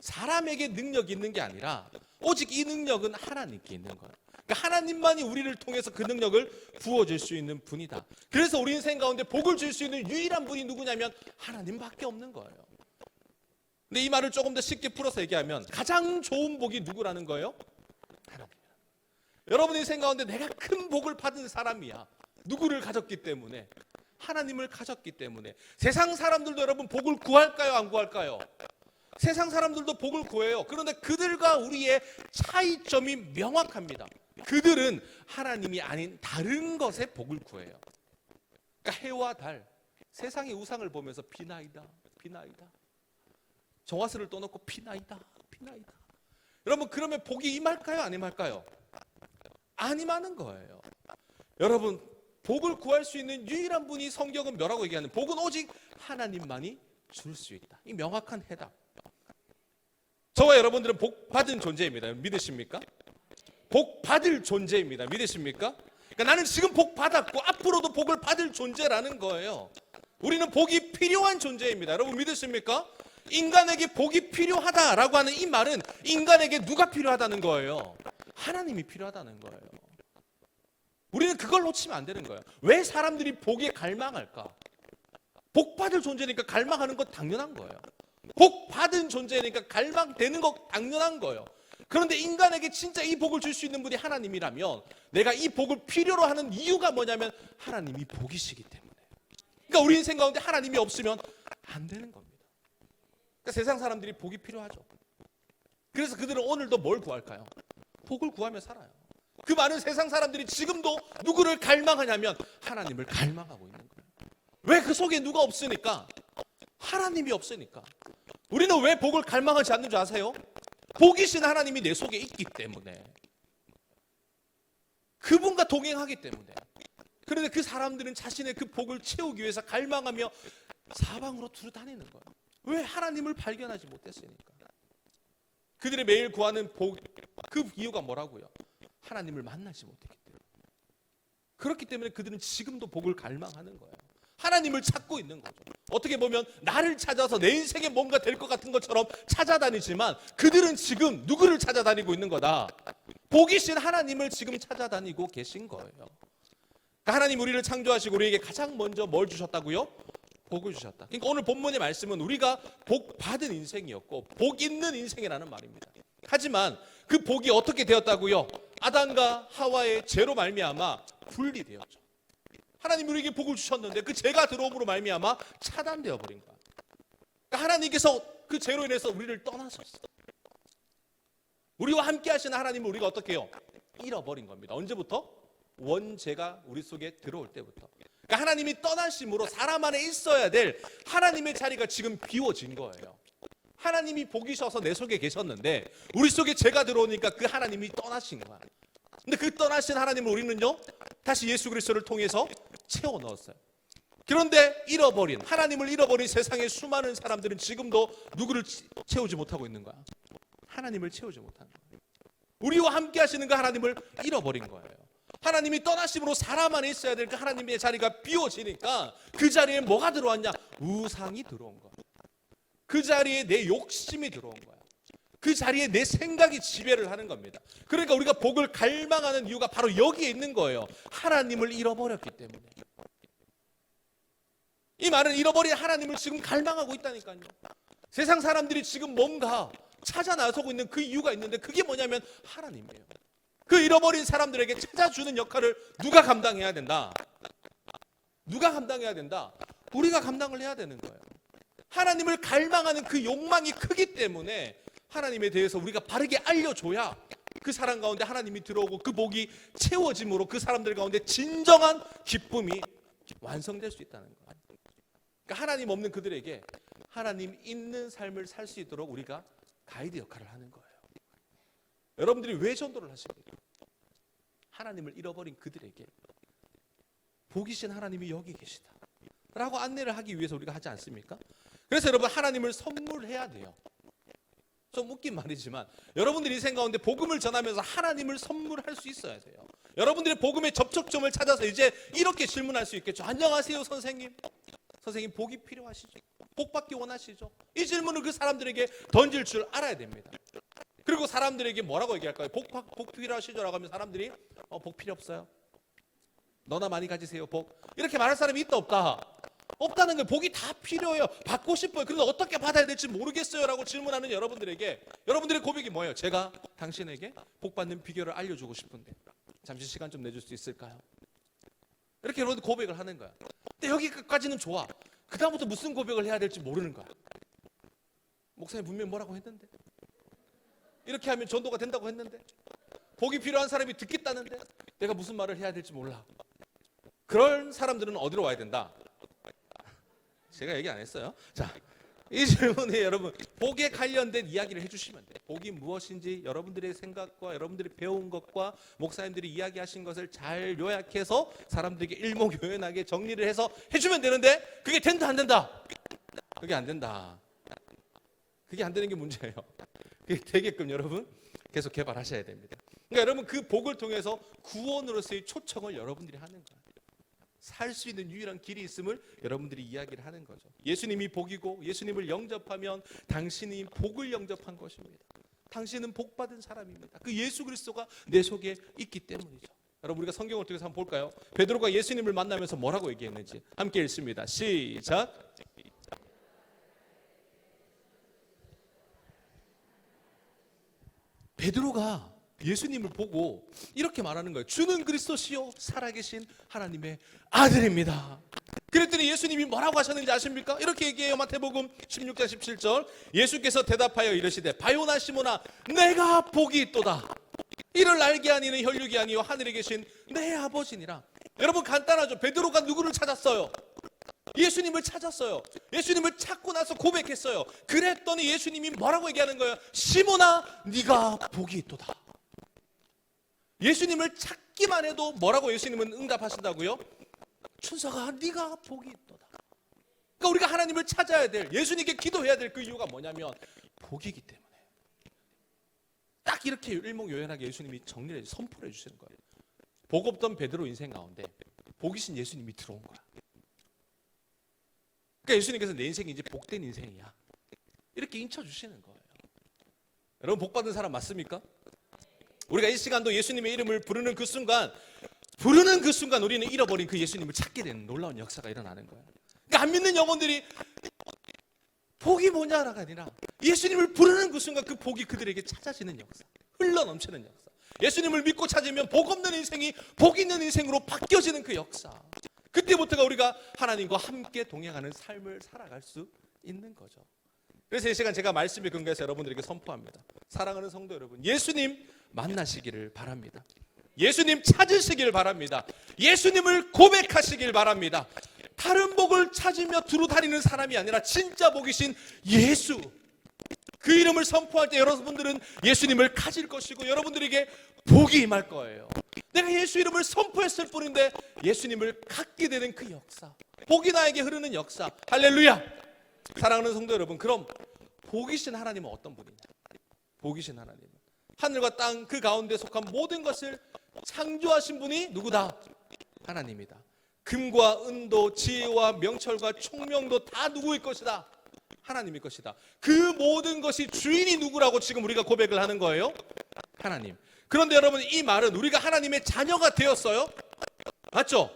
사람에게 능력이 있는 게 아니라 오직 이 능력은 하나님께 있는 거예요. 그러니까 하나님만이 우리를 통해서 그 능력을 부어줄 수 있는 분이다. 그래서 우리 인생 가운데 복을 줄 수 있는 유일한 분이 누구냐면 하나님밖에 없는 거예요. 근데 이 말을 조금 더 쉽게 풀어서 얘기하면 가장 좋은 복이 누구라는 거예요? 하나님. 여러분 인생 가운데 내가 큰 복을 받은 사람이야. 누구를 가졌기 때문에? 하나님을 가졌기 때문에. 세상 사람들도 여러분 복을 구할까요? 안 구할까요? 세상 사람들도 복을 구해요. 그런데 그들과 우리의 차이점이 명확합니다. 그들은 하나님이 아닌 다른 것에 복을 구해요. 그러니까 해와 달, 세상의 우상을 보면서 비나이다, 비나이다. 정화수를 떠놓고 비나이다, 비나이다. 여러분 그러면 복이 임할까요? 안 임할까요? 안 임하는 거예요. 여러분 복을 구할 수 있는 유일한 분이 성경은 뭐라고 얘기하는? 복은 오직 하나님만이 줄 수 있다. 이 명확한 해답. 저와 여러분들은 복 받은 존재입니다. 믿으십니까? 복 받을 존재입니다. 믿으십니까? 그러니까 나는 지금 복 받았고 앞으로도 복을 받을 존재라는 거예요. 우리는 복이 필요한 존재입니다. 여러분 믿으십니까? 인간에게 복이 필요하다라고 하는 이 말은 인간에게 누가 필요하다는 거예요? 하나님이 필요하다는 거예요. 우리는 그걸 놓치면 안 되는 거예요. 왜 사람들이 복에 갈망할까? 복 받을 존재니까 갈망하는 건 당연한 거예요. 복 받은 존재니까 갈망되는 거 당연한 거예요. 그런데 인간에게 진짜 이 복을 줄 수 있는 분이 하나님이라면 내가 이 복을 필요로 하는 이유가 뭐냐면 하나님이 복이시기 때문에. 그러니까 우리 인생 가운데 하나님이 없으면 안 되는 겁니다. 그러니까 세상 사람들이 복이 필요하죠. 그래서 그들은 오늘도 뭘 구할까요? 복을 구하며 살아요. 그 많은 세상 사람들이 지금도 누구를 갈망하냐면 하나님을 갈망하고 있는 거예요. 왜? 그 속에 누가 없으니까. 하나님이 없으니까. 우리는 왜 복을 갈망하지 않는 줄 아세요? 복이신 하나님이 내 속에 있기 때문에. 그분과 동행하기 때문에. 그런데 그 사람들은 자신의 그 복을 채우기 위해서 갈망하며 사방으로 두루다니는 거예요. 왜? 하나님을 발견하지 못했으니까. 그들이 매일 구하는 복, 그 이유가 뭐라고요? 하나님을 만나지 못했기 때문에. 그렇기 때문에 그들은 지금도 복을 갈망하는 거예요. 하나님을 찾고 있는 거죠. 어떻게 보면 나를 찾아서 내 인생에 뭔가 될 것 같은 것처럼 찾아다니지만 그들은 지금 누구를 찾아다니고 있는 거다? 복이신 하나님을 지금 찾아다니고 계신 거예요. 그러니까 하나님 우리를 창조하시고 우리에게 가장 먼저 뭘 주셨다고요? 복을 주셨다. 그러니까 오늘 본문의 말씀은 우리가 복 받은 인생이었고 복 있는 인생이라는 말입니다. 하지만 그 복이 어떻게 되었다고요? 아담과 하와의 죄로 말미암아 분리되었죠. 하나님 우리에게 복을 주셨는데 그 죄가 들어옴으로 말미암아 차단되어 버린 거야. 그러니까 하나님께서 그 죄로 인해서 우리를 떠나셨어. 우리와 함께 하시는 하나님을 우리가 어떻게 해요? 잃어버린 겁니다. 언제부터? 원죄가 우리 속에 들어올 때부터. 그러니까 하나님이 떠나심으로 사람 안에 있어야 될 하나님의 자리가 지금 비워진 거예요. 하나님이 복이셔서 내 속에 계셨는데 우리 속에 죄가 들어오니까 그 하나님이 떠나신 거야. 근데 그 떠나신 하나님을 우리는요 다시 예수 그리스도를 통해서 채워 넣었어요. 그런데 잃어버린 하나님을 잃어버린 세상의 수많은 사람들은 지금도 누구를 채우지 못하고 있는 거야? 하나님을 채우지 못하는 거예요. 우리와 함께 하시는 그 하나님을 잃어버린 거예요. 하나님이 떠나심으로 사람 안에 있어야 될 그 하나님의 자리가 비워지니까 그 자리에 뭐가 들어왔냐? 우상이 들어온 거야. 그 자리에 내 욕심이 들어온 거야. 그 자리에 내 생각이 지배를 하는 겁니다. 그러니까 우리가 복을 갈망하는 이유가 바로 여기에 있는 거예요. 하나님을 잃어버렸기 때문에. 이 말은 잃어버린 하나님을 지금 갈망하고 있다니까요. 세상 사람들이 지금 뭔가 찾아 나서고 있는 그 이유가 있는데 그게 뭐냐면 하나님이에요. 그 잃어버린 사람들에게 찾아주는 역할을 누가 감당해야 된다? 누가 감당해야 된다? 우리가 감당을 해야 되는 거예요. 하나님을 갈망하는 그 욕망이 크기 때문에 하나님에 대해서 우리가 바르게 알려줘야 그 사람 가운데 하나님이 들어오고 그 복이 채워짐으로 그 사람들 가운데 진정한 기쁨이 완성될 수 있다는 거예요. 그러니까 하나님 없는 그들에게 하나님 있는 삶을 살 수 있도록 우리가 가이드 역할을 하는 거예요. 여러분들이 왜 전도를 하십니까? 하나님을 잃어버린 그들에게 복이신 하나님이 여기 계시다 라고 안내를 하기 위해서 우리가 하지 않습니까? 그래서 여러분 하나님을 선물해야 돼요. 좀 웃긴 말이지만 여러분들 인생 가운데 복음을 전하면서 하나님을 선물할 수 있어야 돼요. 여러분들의 복음의 접촉점을 찾아서 이제 이렇게 질문할 수 있겠죠. 안녕하세요 선생님. 선생님 복이 필요하시죠? 복 받기 원하시죠? 이 질문을 그 사람들에게 던질 줄 알아야 됩니다. 그리고 사람들에게 뭐라고 얘기할까요? 복 필요하시죠? 라고 하면 사람들이 복 필요 없어요. 너나 많이 가지세요 복. 이렇게 말할 사람이 있다 없다? 없다는 거예요. 복이 다 필요해요. 받고 싶어요. 그런데 어떻게 받아야 될지 모르겠어요 라고 질문하는 여러분들에게 여러분들의 고백이 뭐예요? 제가 당신에게 복 받는 비결을 알려주고 싶은데 잠시 시간 좀 내줄 수 있을까요? 이렇게 여러분들 고백을 하는 거야. 근데 여기까지는 좋아. 그 다음부터 무슨 고백을 해야 될지 모르는 거야. 목사님 분명히 뭐라고 했는데, 이렇게 하면 전도가 된다고 했는데, 복이 필요한 사람이 듣겠다는데 내가 무슨 말을 해야 될지 몰라. 그런 사람들은 어디로 와야 된다? 제가 얘기 안 했어요. 자, 이 질문에 여러분 복에 관련된 이야기를 해주시면 돼요. 복이 무엇인지 여러분들의 생각과 여러분들이 배운 것과 목사님들이 이야기하신 것을 잘 요약해서 사람들에게 일목요연하게 정리를 해서 해주면 되는데 그게 된다 안 된다? 그게 안 된다. 그게 안 되는 게 문제예요. 그게 되게끔 여러분 계속 개발하셔야 됩니다. 그러니까 여러분 그 복을 통해서 구원으로서의 초청을 여러분들이 하는 거예요. 살 수 있는 유일한 길이 있음을 여러분들이 이야기를 하는 거죠. 예수님이 복이고 예수님을 영접하면 당신이 복을 영접한 것입니다. 당신은 복받은 사람입니다. 그 예수 그리스도가 내 속에 있기 때문이죠. 여러분 우리가 성경을 통해서 한번 볼까요? 베드로가 예수님을 만나면서 뭐라고 얘기했는지 함께 읽습니다. 시작. 베드로가 예수님을 보고 이렇게 말하는 거예요. 주는 그리스도시요 살아계신 하나님의 아들입니다. 그랬더니 예수님이 뭐라고 하셨는지 아십니까? 이렇게 얘기해요. 마태복음 16장 17절. 예수께서 대답하여 이르시되 바요나 시모나 내가 복이 있도다. 이를 알게 하는 이는 혈육이 아니요 하늘에 계신 내 아버지니라. 여러분 간단하죠. 베드로가 누구를 찾았어요? 예수님을 찾았어요. 예수님을 찾고 나서 고백했어요. 그랬더니 예수님이 뭐라고 얘기하는 거예요? 시모나 네가 복이 있도다. 예수님을 찾기만 해도 뭐라고 예수님은 응답하신다고요? 춘석아 네가 복이 있도다. 그러니까 우리가 하나님을 찾아야 될, 예수님께 기도해야 될 그 이유가 뭐냐면 복이기 때문에. 딱 이렇게 일목요연하게 예수님이 정리를 해서 선포를 해주시는 거예요. 복 없던 베드로 인생 가운데 복이신 예수님이 들어온 거야. 그러니까 예수님께서 내 인생이 이제 복된 인생이야 이렇게 인쳐주시는 거예요. 여러분 복 받은 사람 맞습니까? 우리가 이 시간도 예수님의 이름을 부르는 그 순간 우리는 잃어버린 그 예수님을 찾게 되는 놀라운 역사가 일어나는 거예요. 그러니까 안 믿는 영혼들이 복이 뭐냐라가 아니라 예수님을 부르는 그 순간 그 복이 그들에게 찾아지는 역사, 흘러넘치는 역사. 예수님을 믿고 찾으면 복 없는 인생이 복 있는 인생으로 바뀌어지는 그 역사. 그때부터가 우리가 하나님과 함께 동행하는 삶을 살아갈 수 있는 거죠. 그래서 이 시간 제가 말씀에 근거해서 여러분들에게 선포합니다. 사랑하는 성도 여러분, 예수님 만나시기를 바랍니다. 예수님 찾으시길 바랍니다. 예수님을 고백하시길 바랍니다. 다른 복을 찾으며 두루 다니는 사람이 아니라 진짜 복이신 예수, 그 이름을 선포할 때 여러분들은 예수님을 가질 것이고 여러분들에게 복이 임할 거예요. 내가 예수 이름을 선포했을 뿐인데 예수님을 갖게 되는 그 역사, 복이 나에게 흐르는 역사. 할렐루야. 사랑하는 성도 여러분, 그럼 복이신 하나님은 어떤 분이냐? 복이신 하나님은 하늘과 땅 그 가운데 속한 모든 것을 창조하신 분이 누구다? 하나님이다. 금과 은도 지혜와 명철과 총명도 다 누구의 것이다? 하나님의 것이다. 그 모든 것이 주인이 누구라고 지금 우리가 고백을 하는 거예요? 하나님. 그런데 여러분 이 말은 우리가 하나님의 자녀가 되었어요? 맞죠?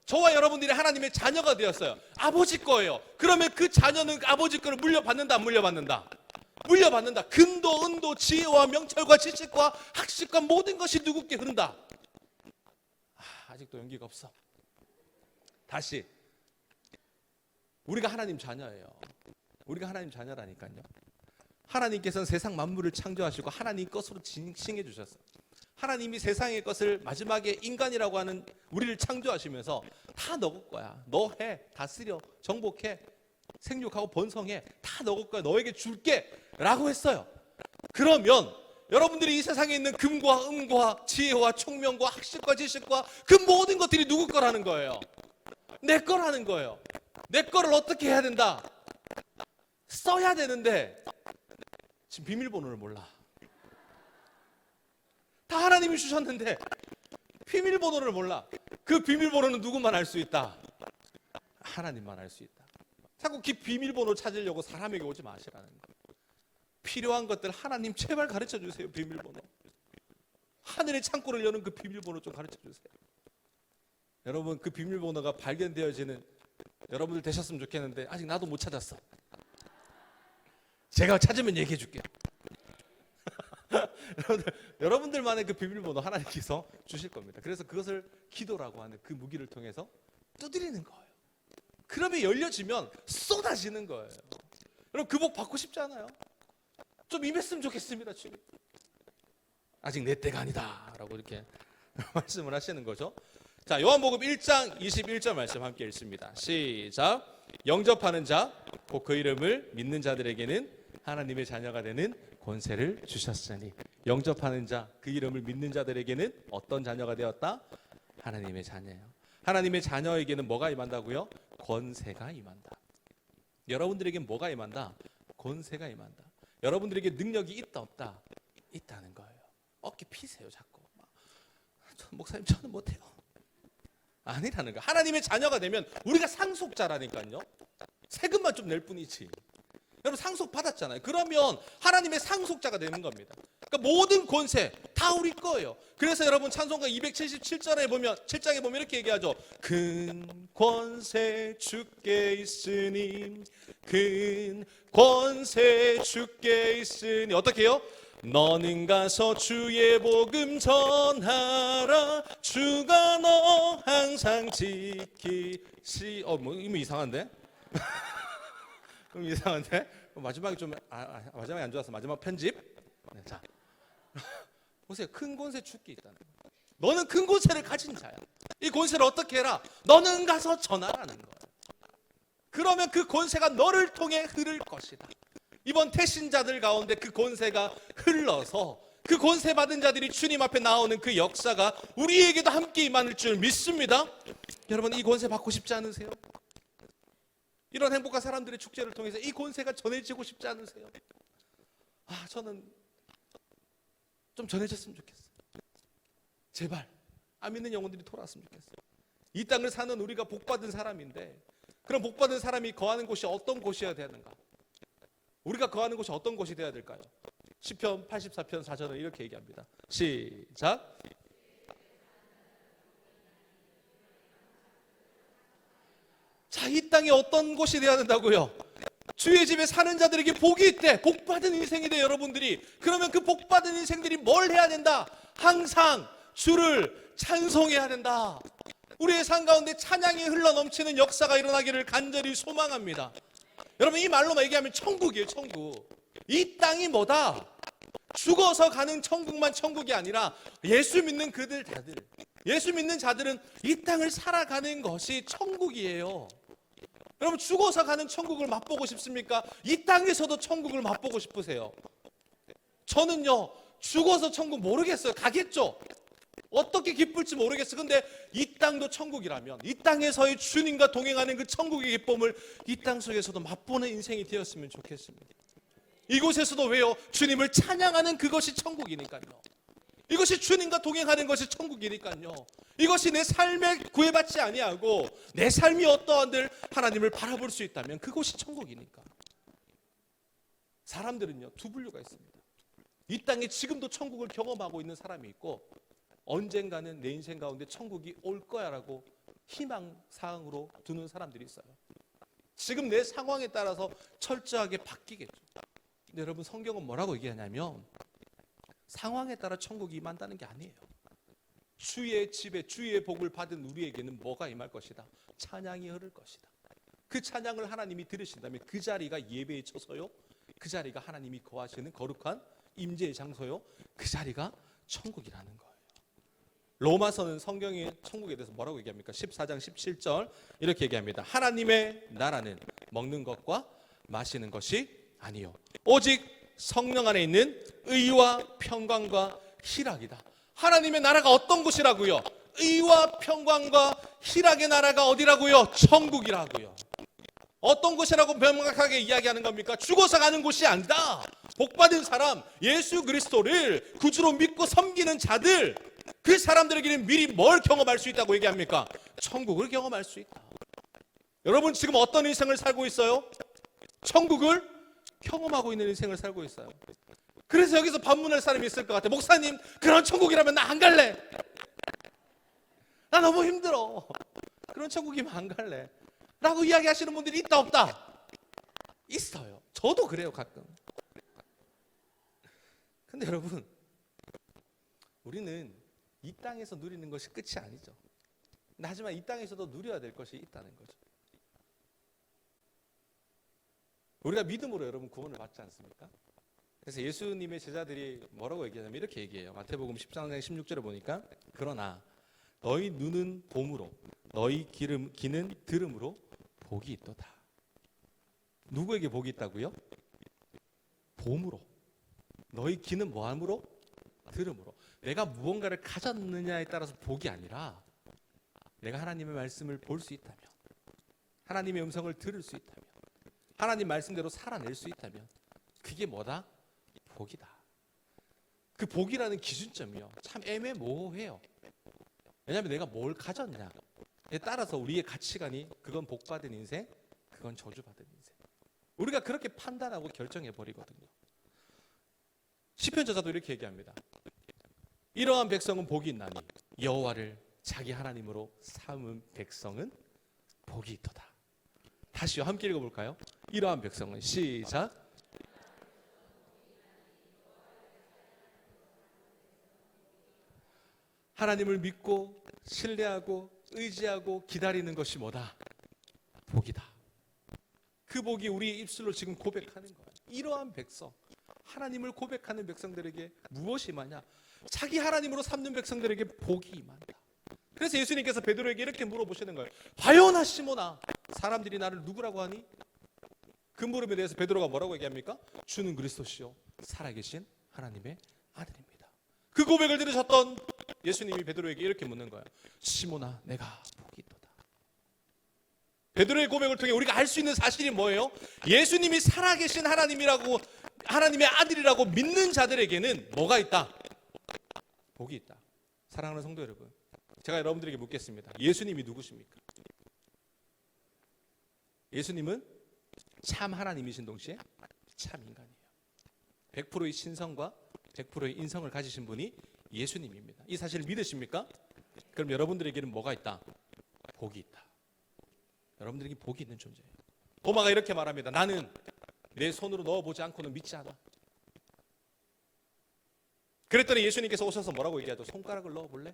저와 여러분들이 하나님의 자녀가 되었어요. 아버지 거예요. 그러면 그 자녀는 아버지 거를 물려받는다 안 물려받는다? 물려받는다. 금도 은도 지혜와 명철과 지식과 학식과 모든 것이 누구께 흐른다? 아직도 용기가 없어. 다시 우리가 하나님 자녀예요. 우리가 하나님 자녀라니까요. 하나님께서는 세상 만물을 창조하시고 하나님 것으로 칭해 주셨어요. 하나님이 세상의 것을 마지막에 인간이라고 하는 우리를 창조하시면서 다 너거 거야. 너 해. 다스려. 정복해. 생육하고 번성해. 다 너거 거야. 너에게 줄게. 라고 했어요. 그러면 여러분들이 이 세상에 있는 금과 은과 지혜와 총명과 학식과 지식과 그 모든 것들이 누구 거라는 거예요? 내 거라는 거예요. 내 거를 어떻게 해야 된다? 써야 되는데 지금 비밀번호를 몰라. 다 하나님이 주셨는데 비밀번호를 몰라. 그 비밀번호는 누구만 알 수 있다? 하나님만 알 수 있다. 자꾸 그 비밀번호 찾으려고 사람에게 오지 마시라는 거예요. 필요한 것들 하나님 제발 가르쳐 주세요. 비밀번호. 하늘의 창고를 여는 그 비밀번호 좀 가르쳐 주세요. 여러분, 그 비밀번호가 발견되어지는 여러분들 되셨으면 좋겠는데 아직 나도 못 찾았어. 제가 찾으면 얘기해 줄게요. 여러분들만의 그 비밀번호 하나님께서 주실 겁니다. 그래서 그것을 기도라고 하는 그 무기를 통해서 두드리는 거예요. 그러면 열려지면 쏟아지는 거예요. 여러분, 그 복 받고 싶지 않아요? 좀 임했으면 좋겠습니다. 주님. 아직 내 때가 아니다 라고 이렇게 말씀을 하시는 거죠. 자, 요한복음 1장 21절 말씀 함께 읽습니다. 시작. 영접하는 자 곧 그 이름을 믿는 자들에게는 하나님의 자녀가 되는 권세를 주셨으니. 영접하는 자, 그 이름을 믿는 자들에게는 어떤 자녀가 되었다? 하나님의 자녀예요. 하나님의 자녀에게는 뭐가 임한다고요? 권세가 임한다. 여러분들에게는 뭐가 임한다? 권세가 임한다. 여러분들에게 능력이 있다 없다? 있다는 거예요. 어깨 피세요 자꾸. 목사님 저는 못해요. 아니라는 거예요. 하나님의 자녀가 되면 우리가 상속자라니까요. 세금만 좀 낼 뿐이지. 여러분, 상속 받았잖아요. 그러면 하나님의 상속자가 되는 겁니다. 그러니까 모든 권세 다 우리 거예요. 그래서 여러분, 찬송가 277장에 보면 이렇게 얘기하죠. 큰 권세 주께 있으니, 큰 권세 주께 있으니. 어떻게 해요? 너는 가서 주의 복음 전하라. 주가 너 항상 지키시. 뭐 이미 이상한데? 이상한데? 마지막에 좀 마지막에 안 좋았어. 마지막 편집. 네, 자, 보세요. 큰 권세 주께 있다는 거예요. 너는 큰 권세를 가진 자야. 이 권세를 어떻게 해라? 너는 가서 전하라는 거예요. 그러면 그 권세가 너를 통해 흐를 것이다. 이번 태신자들 가운데 그 권세가 흘러서 그 권세 받은 자들이 주님 앞에 나오는 그 역사가 우리에게도 함께 임할 줄 믿습니다. 여러분, 이 권세 받고 싶지 않으세요? 이런 행복한 사람들의 축제를 통해서 이 권세가 전해지고 싶지 않으세요? 저는 좀 전해졌으면 좋겠어요. 제발 안 믿는 영혼들이 돌아왔으면 좋겠어요. 이 땅을 사는 우리가 복받은 사람인데, 그럼 복받은 사람이 거하는 곳이 어떤 곳이어야 되는가? 우리가 거하는 곳이 어떤 곳이 되어야 될까요? 시편 84편 4절은 이렇게 얘기합니다. 시작. 자, 이 땅에 어떤 곳이 되어야 된다고요? 주의 집에 사는 자들에게 복이 있대. 복받은 인생이 돼, 여러분들이. 그러면 그 복받은 인생들이 뭘 해야 된다? 항상 주를 찬송해야 된다. 우리의 삶 가운데 찬양이 흘러넘치는 역사가 일어나기를 간절히 소망합니다. 여러분, 이 말로만 얘기하면 천국이에요. 천국. 이 땅이 뭐다? 죽어서 가는 천국만 천국이 아니라 예수 믿는 그들 다들, 예수 믿는 자들은 이 땅을 살아가는 것이 천국이에요. 여러분, 죽어서 가는 천국을 맛보고 싶습니까? 이 땅에서도 천국을 맛보고 싶으세요? 저는요, 죽어서 천국 모르겠어요. 가겠죠. 어떻게 기쁠지 모르겠어요. 근데 이 땅도 천국이라면, 이 땅에서의 주님과 동행하는 그 천국의 기쁨을 이 땅 속에서도 맛보는 인생이 되었으면 좋겠습니다. 이곳에서도 왜요? 주님을 찬양하는 그것이 천국이니까요. 이것이 주님과 동행하는 것이 천국이니까요. 이것이 내 삶에 구애받지 아니하고 내 삶이 어떠한들 하나님을 바라볼 수 있다면 그것이 천국이니까. 사람들은요, 두 분류가 있습니다. 이 땅에 지금도 천국을 경험하고 있는 사람이 있고, 언젠가는 내 인생 가운데 천국이 올 거야라고 희망사항으로 두는 사람들이 있어요. 지금 내 상황에 따라서 철저하게 바뀌겠죠. 근데 여러분, 성경은 뭐라고 얘기하냐면 상황에 따라 천국이 임한다는 게 아니에요. 주의 집에 주의 복을 받은 우리에게는 뭐가 임할 것이다? 찬양이 흐를 것이다. 그 찬양을 하나님이 들으신다면 그 자리가 예배의 처소요, 그 자리가 하나님이 거하시는 거룩한 임재의 장소요, 그 자리가 천국이라는 거예요. 로마서는 성경이 천국에 대해서 뭐라고 얘기합니까? 14장 17절 이렇게 얘기합니다. 하나님의 나라는 먹는 것과 마시는 것이 아니요 오직 성령 안에 있는 의와 평강과 희락이다. 하나님의 나라가 어떤 곳이라고요? 의와 평강과 희락의 나라가 어디라고요? 천국이라고요. 어떤 곳이라고 명확하게 이야기하는 겁니까? 죽어서 가는 곳이 아니다. 복받은 사람, 예수 그리스도를 구주로 믿고 섬기는 자들, 그 사람들에게는 미리 뭘 경험할 수 있다고 얘기합니까? 천국을 경험할 수 있다. 여러분 지금 어떤 인생을 살고 있어요? 천국을 경험하고 있는 인생을 살고 있어요. 그래서 여기서 반문할 사람이 있을 것 같아요. 목사님, 그런 천국이라면 나 안 갈래. 나 너무 힘들어. 그런 천국이면 안 갈래 라고 이야기하시는 분들이 있다 없다? 있어요. 저도 그래요 가끔. 근데 여러분, 우리는 이 땅에서 누리는 것이 끝이 아니죠. 하지만 이 땅에서도 누려야 될 것이 있다는 거죠. 우리가 믿음으로 여러분 구원을 받지 않습니까? 그래서 예수님의 제자들이 뭐라고 얘기하냐면 이렇게 얘기해요. 마태복음 13장 16절에 보니까 그러나 너희 눈은 봄으로 너희 귀는 들음으로 복이 있도다. 누구에게 복이 있다고요? 봄으로. 너희 귀는 뭐함으로? 들음으로. 내가 무언가를 가졌느냐에 따라서 복이 아니라 내가 하나님의 말씀을 볼 수 있다면, 하나님의 음성을 들을 수 있다면, 하나님 말씀대로 살아낼 수 있다면 그게 뭐다? 복이다. 그 복이라는 기준점이요 참 애매모호해요. 왜냐하면 내가 뭘 가졌냐에 따라서 우리의 가치관이 그건 복받은 인생, 그건 저주받은 인생. 우리가 그렇게 판단하고 결정해버리거든요. 시편 저자도 이렇게 얘기합니다. 이러한 백성은 복이 있나니 여호와를 자기 하나님으로 삼은 백성은 복이 있도다. 다시요, 함께 읽어볼까요? 이러한 백성은, 시작. 하나님을 믿고 신뢰하고 의지하고 기다리는 것이 뭐다? 복이다. 그 복이 우리의 입술로 지금 고백하는 거예요. 이러한 백성, 하나님을 고백하는 백성들에게 무엇이 임하냐? 자기 하나님으로 삼는 백성들에게 복이 임한다. 그래서 예수님께서 베드로에게 이렇게 물어보시는 거예요. 바요나 시몬아, 사람들이 나를 누구라고 하니? 그 물음에 대해서 베드로가 뭐라고 얘기합니까? 주는 그리스도시요 살아계신 하나님의 아들입니다. 그 고백을 들으셨던 예수님이 베드로에게 이렇게 묻는 거예요. 시몬아, 내가 복이 있도다. 베드로의 고백을 통해 우리가 알 수 있는 사실이 뭐예요? 예수님이 살아계신 하나님이라고, 하나님의 아들이라고 믿는 자들에게는 뭐가 있다? 복이 있다. 사랑하는 성도 여러분, 제가 여러분들에게 묻겠습니다. 예수님이 누구십니까? 예수님은 참 하나님이신 동시에 참 인간이에요. 100%의 신성과 100%의 인성을 가지신 분이 예수님입니다. 이 사실을 믿으십니까? 그럼 여러분들에게는 뭐가 있다? 복이 있다. 여러분들에게 복이 있는 존재예요. 도마가 이렇게 말합니다. 나는 내 손으로 넣어보지 않고는 믿지 않아. 그랬더니 예수님께서 오셔서 뭐라고 얘기하죠? 손가락을 넣어볼래?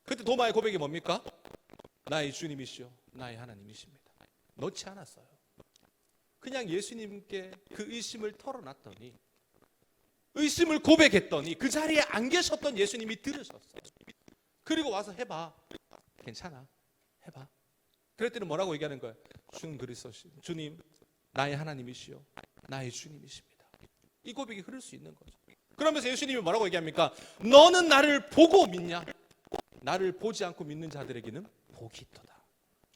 그때 도마의 고백이 뭡니까? 나의 주님이시오 나의 하나님이십니다. 넣지 않았어요. 그냥 예수님께 그 의심을 털어놨더니, 의심을 고백했더니 그 자리에 안 계셨던 예수님이 들으셨어요. 그리고 와서 해봐. 괜찮아. 해봐. 그랬더니 뭐라고 얘기하는 거예요? 주는 그리스도시, 주님 나의 하나님이시오 나의 주님이십니다. 이 고백이 흐를 수 있는 거죠. 그러면서 예수님이 뭐라고 얘기합니까? 너는 나를 보고 믿냐? 나를 보지 않고 믿는 자들에게는 복이 있도다.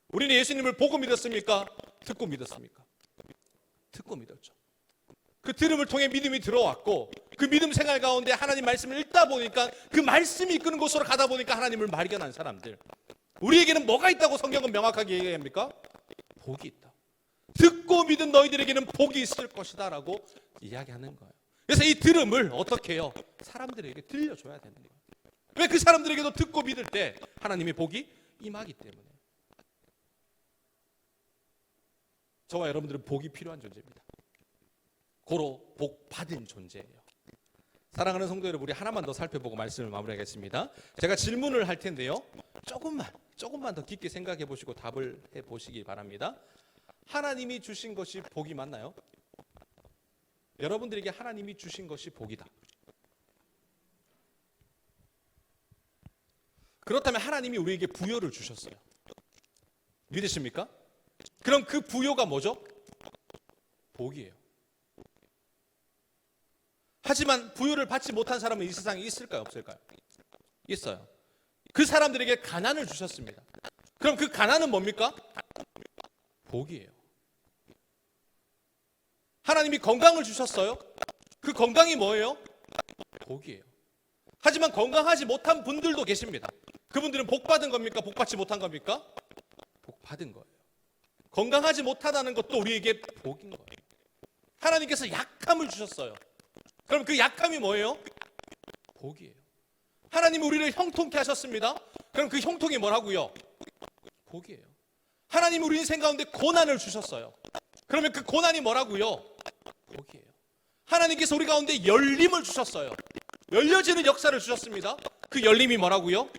우리는 예수님을 보고 믿었습니까? 듣고 믿었습니까? 듣고 믿었죠. 그 들음을 통해 믿음이 들어왔고, 그 믿음 생활 가운데 하나님 말씀을 읽다 보니까, 그 말씀이 이끄는 곳으로 가다 보니까 하나님을 발견한 사람들, 우리에게는 뭐가 있다고 성경은 명확하게 얘기합니까? 복이 있다. 듣고 믿은 너희들에게는 복이 있을 것이다 라고 이야기하는 거예요. 그래서 이 들음을 어떻게 해요? 사람들에게 들려줘야 되는 거예요. 왜? 그 사람들에게도 듣고 믿을 때 하나님의 복이 임하기 때문에. 저와 여러분들은 복이 필요한 존재입니다. 고로 복 받은 존재예요. 사랑하는 성도 여러분, 우리 하나만 더 살펴보고 말씀을 마무리하겠습니다. 제가 질문을 할 텐데요, 조금만 더 깊게 생각해 보시고 답을 해 보시기 바랍니다. 하나님이 주신 것이 복이 맞나요? 여러분들에게 하나님이 주신 것이 복이다. 그렇다면 하나님이 우리에게 부여를 주셨어요. 믿으십니까? 그럼 그 부여가 뭐죠? 복이에요. 하지만 부여를 받지 못한 사람은 이 세상에 있을까요? 없을까요? 있어요. 그 사람들에게 가난을 주셨습니다. 그럼 그 가난은 뭡니까? 복이에요. 하나님이 건강을 주셨어요. 그 건강이 뭐예요? 복이에요. 하지만 건강하지 못한 분들도 계십니다. 그분들은 복 받은 겁니까? 복 받지 못한 겁니까? 복 받은 거예요. 건강하지 못하다는 것도 우리에게 복인 거예요. 하나님께서 약함을 주셨어요. 그럼 그 약함이 뭐예요? 복이에요. 하나님이 우리를 형통케 하셨습니다. 그럼 그 형통이 뭐라고요? 복이에요. 하나님이 우리 인생 가운데 고난을 주셨어요. 그러면 그 고난이 뭐라고요? 복이에요. 하나님께서 우리 가운데 열림을 주셨어요. 열려지는 역사를 주셨습니다. 그 열림이 뭐라고요?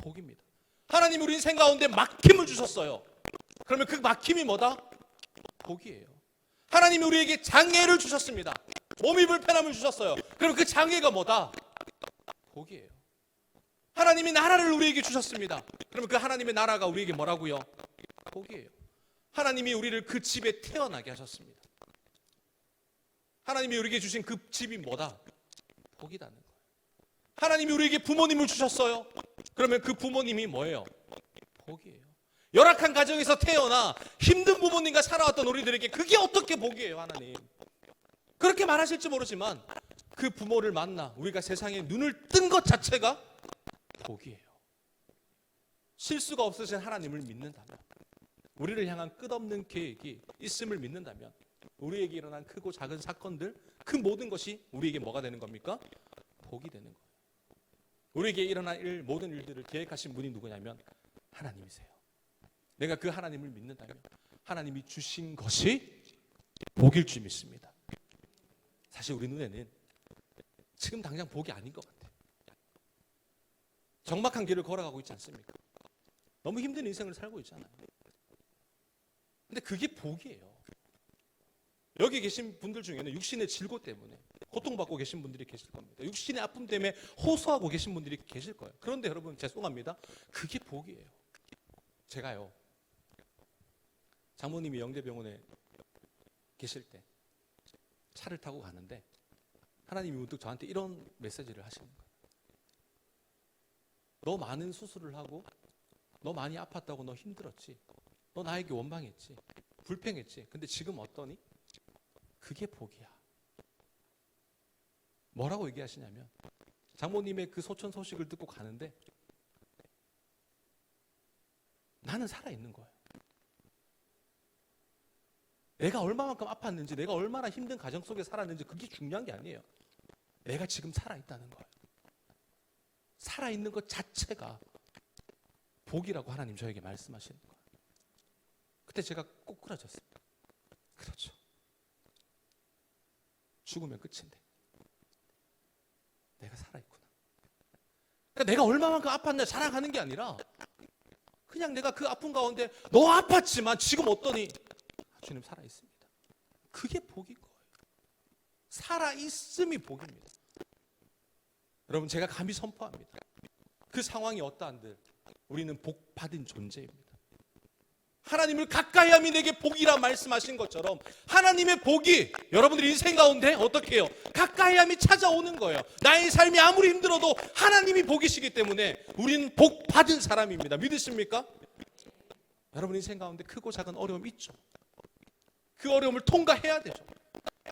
복입니다. 하나님이 우리 인생 가운데 막힘을 주셨어요. 그러면 그 막힘이 뭐다? 복이에요. 하나님이 우리에게 장애를 주셨습니다. 몸이 불편함을 주셨어요. 그럼 그 장애가 뭐다? 복이에요. 하나님이 나라를 우리에게 주셨습니다. 그러면 그 하나님의 나라가 우리에게 뭐라고요? 복이에요. 하나님이 우리를 그 집에 태어나게 하셨습니다. 하나님이 우리에게 주신 그 집이 뭐다? 복이라는 거예요. 하나님이 우리에게 부모님을 주셨어요. 그러면 그 부모님이 뭐예요? 복이에요. 열악한 가정에서 태어나 힘든 부모님과 살아왔던 우리들에게 그게 어떻게 복이에요, 하나님? 그렇게 말하실지 모르지만 그 부모를 만나 우리가 세상에 눈을 뜬 것 자체가 복이에요. 실수가 없으신 하나님을 믿는다면, 우리를 향한 끝없는 계획이 있음을 믿는다면, 우리에게 일어난 크고 작은 사건들, 그 모든 것이 우리에게 뭐가 되는 겁니까? 복이 되는 거예요. 우리에게 일어날 모든 일들을 계획하신 분이 누구냐면 하나님이세요. 내가 그 하나님을 믿는다면 하나님이 주신 것이 복일 줄 믿습니다. 사실 우리 눈에는 지금 당장 복이 아닌 것 같아요. 적막한 길을 걸어가고 있지 않습니까? 너무 힘든 인생을 살고 있잖아요. 근데 그게 복이에요. 여기 계신 분들 중에는 육신의 질고 때문에 고통받고 계신 분들이 계실 겁니다. 육신의 아픔 때문에 호소하고 계신 분들이 계실 거예요. 그런데 여러분, 죄송합니다. 그게 복이에요. 제가요, 장모님이 영대병원에 계실 때 차를 타고 가는데 하나님이 문득 저한테 이런 메시지를 하시는 거예요. 너 많은 수술을 하고 너 많이 아팠다고 너 힘들었지. 너 나에게 원망했지. 불평했지. 근데 지금 어떠니? 그게 복이야. 뭐라고 얘기하시냐면, 장모님의 그 소천 소식을 듣고 가는데 나는 살아있는 거예요. 내가 얼마만큼 아팠는지, 내가 얼마나 힘든 가정 속에 살았는지 그게 중요한 게 아니에요. 내가 지금 살아있다는 거예요. 살아있는 것 자체가 복이라고 하나님 저에게 말씀하시는 거예요. 그때 제가 꼬꾸라졌습니다. 그렇죠. 죽으면 끝인데 내가 살아있구나. 그러니까 내가 얼마만큼 아팠냐 자랑하는 게 아니라 그냥 내가 그 아픈 가운데 너 아팠지만 지금 어떠니? 주님 살아있습니다. 그게 복인 거예요. 살아있음이 복입니다. 여러분, 제가 감히 선포합니다. 그 상황이 어떠한들 우리는 복 받은 존재입니다. 하나님을 가까이함이 내게 복이라 말씀하신 것처럼 하나님의 복이 여러분들 인생 가운데 어떻게 해요? 가까이함이 찾아오는 거예요. 나의 삶이 아무리 힘들어도 하나님이 복이시기 때문에 우리는 복 받은 사람입니다. 믿으십니까? 여러분 인생 가운데 크고 작은 어려움이 있죠. 그 어려움을 통과해야 되죠.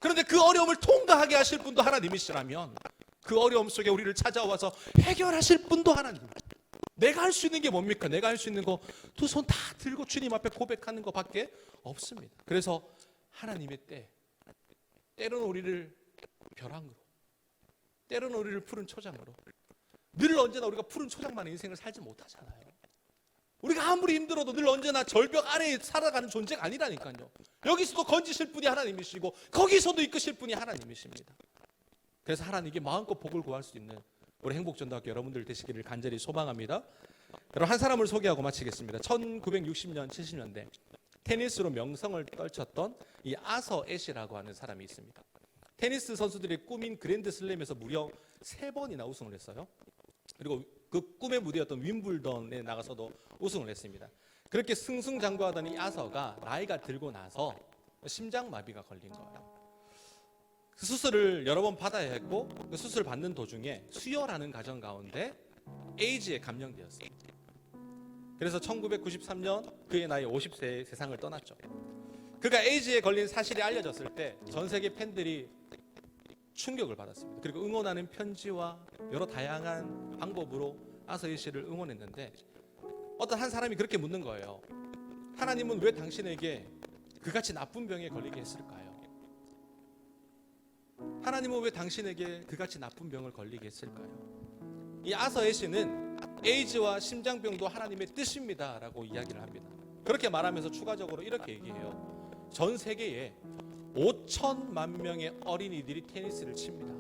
그런데 그 어려움을 통과하게 하실 분도 하나님이시라면 그 어려움 속에 우리를 찾아와서 해결하실 분도 하나님입니다. 내가 할 수 있는 게 뭡니까? 내가 할 수 있는 거 두 손 다 들고 주님 앞에 고백하는 것밖에 없습니다. 그래서 하나님의 때로는 우리를 벼랑으로, 때로는 우리를 푸른 초장으로, 늘 언제나 우리가 푸른 초장만의 인생을 살지 못하잖아요. 우리가 아무리 힘들어도 늘 언제나 절벽 아래에 살아가는 존재가 아니라니까요. 여기서도 건지실 분이 하나님이시고 거기서도 이끄실 분이 하나님이십니다. 그래서 하나님께 마음껏 복을 구할 수 있는 우리 행복전도학교 여러분들 되시기를 간절히 소망합니다. 여러분, 한 사람을 소개하고 마치겠습니다. 1960년, 70년대 테니스로 명성을 떨쳤던 이 아서 엣이라고 하는 사람이 있습니다. 테니스 선수들의 꿈인 그랜드슬램에서 무려 3번이나 우승을 했어요. 그리고 그 꿈의 무대였던 윈블던에 나가서도 우승을 했습니다. 그렇게 승승장구하던 이 아서가 나이가 들고 나서 심장마비가 걸린 거예요. 그 수술을 여러 번 받아야 했고 그 수술 받는 도중에 수혈하는 과정 가운데 에이즈에 감염되었습니다. 그래서 1993년 그의 나이 50세에 세상을 떠났죠. 그가 에이즈에 걸린 사실이 알려졌을 때 전 세계 팬들이 충격을 받았습니다. 그리고 응원하는 편지와 여러 다양한 방법으로 아서히 씨를 응원했는데 어떤 한 사람이 그렇게 묻는 거예요. 하나님은 왜 당신에게 그같이 나쁜 병에 걸리게 했을까요? 하나님은 왜 당신에게 그같이 나쁜 병을 걸리게 했을까요? 이 아서히 씨는 에이즈와 심장병도 하나님의 뜻입니다 라고 이야기를 합니다. 그렇게 말하면서 추가적으로 이렇게 얘기해요. 전 세계에 5천만 명의 어린이들이 테니스를 칩니다.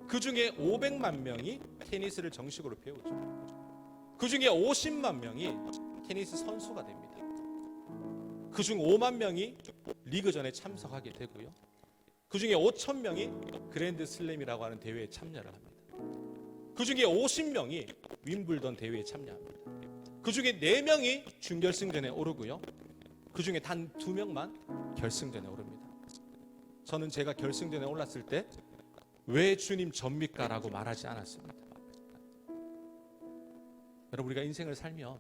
그 중에 500만 명이 테니스를 정식으로 배우죠. 그 중에 50만 명이 테니스 선수가 됩니다. 그 중 5만 명이 리그전에 참석하게 되고요. 그 중에 5천 명이 그랜드 슬램이라고 하는 대회에 참여를 합니다. 그 중에 50명이 윈블던 대회에 참여합니다. 그 중에 4명이 준결승전에 오르고요. 그 중에 단 2명만 결승전에 오릅니다. 저는 제가 결승전에 올랐을 때 왜 주님 접니까? 라고 말하지 않았습니다. 여러분, 우리가 인생을 살면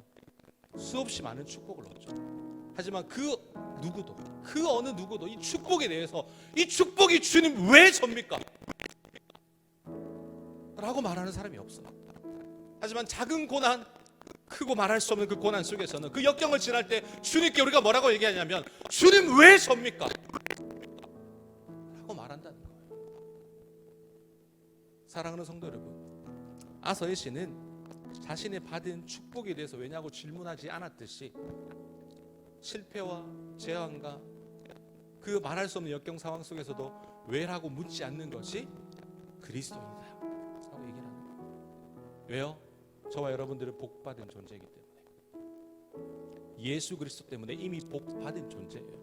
수없이 많은 축복을 얻죠. 하지만 그 어느 누구도 이 축복에 대해서 이 축복이 주님 왜 접니까? 라고 말하는 사람이 없어요. 하지만 작은 고난, 크고 말할 수 없는 그 고난 속에서는 그 역경을 지날 때 주님께 우리가 뭐라고 얘기하냐면 주님 왜 접니까? 라고 말한다는 거예요. 사랑하는 성도 여러분, 아서히 씨는 자신의 받은 축복에 대해서 왜냐고 질문하지 않았듯이 실패와 재앙과 그 말할 수 없는 역경 상황 속에서도 왜라고 묻지 않는 것이 그리스도인이다 라고 얘기를 하는 거예요. 왜요? 저와 여러분들은 복받은 존재이기 때문에, 예수 그리스도 때문에 이미 복받은 존재예요.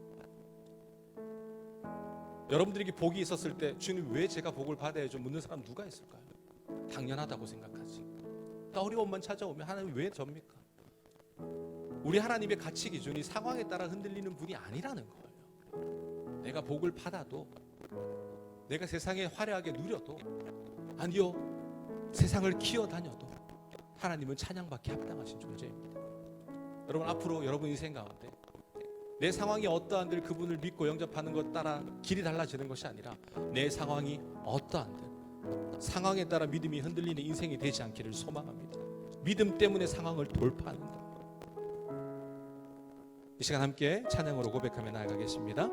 여러분들에게 복이 있었을 때 주님 왜 제가 복을 받아야죠? 묻는 사람 누가 있을까요? 당연하다고 생각하지. 어려움만 찾아오면 하나님 왜 접니까? 우리 하나님의 가치 기준이 상황에 따라 흔들리는 분이 아니라는 거예요. 내가 복을 받아도, 내가 세상에 화려하게 누려도, 아니요 세상을 기어다녀도 하나님은 찬양받기 합당하신 존재입니다. 여러분, 앞으로 여러분 인생 가운데 내 상황이 어떠한들 그분을 믿고 영접하는 것 따라 길이 달라지는 것이 아니라 내 상황이 어떠한들 상황에 따라 믿음이 흔들리는 인생이 되지 않기를 소망합니다. 믿음 때문에 상황을 돌파하는 것. 이 시간 함께 찬양으로 고백하며 나아가겠습니다.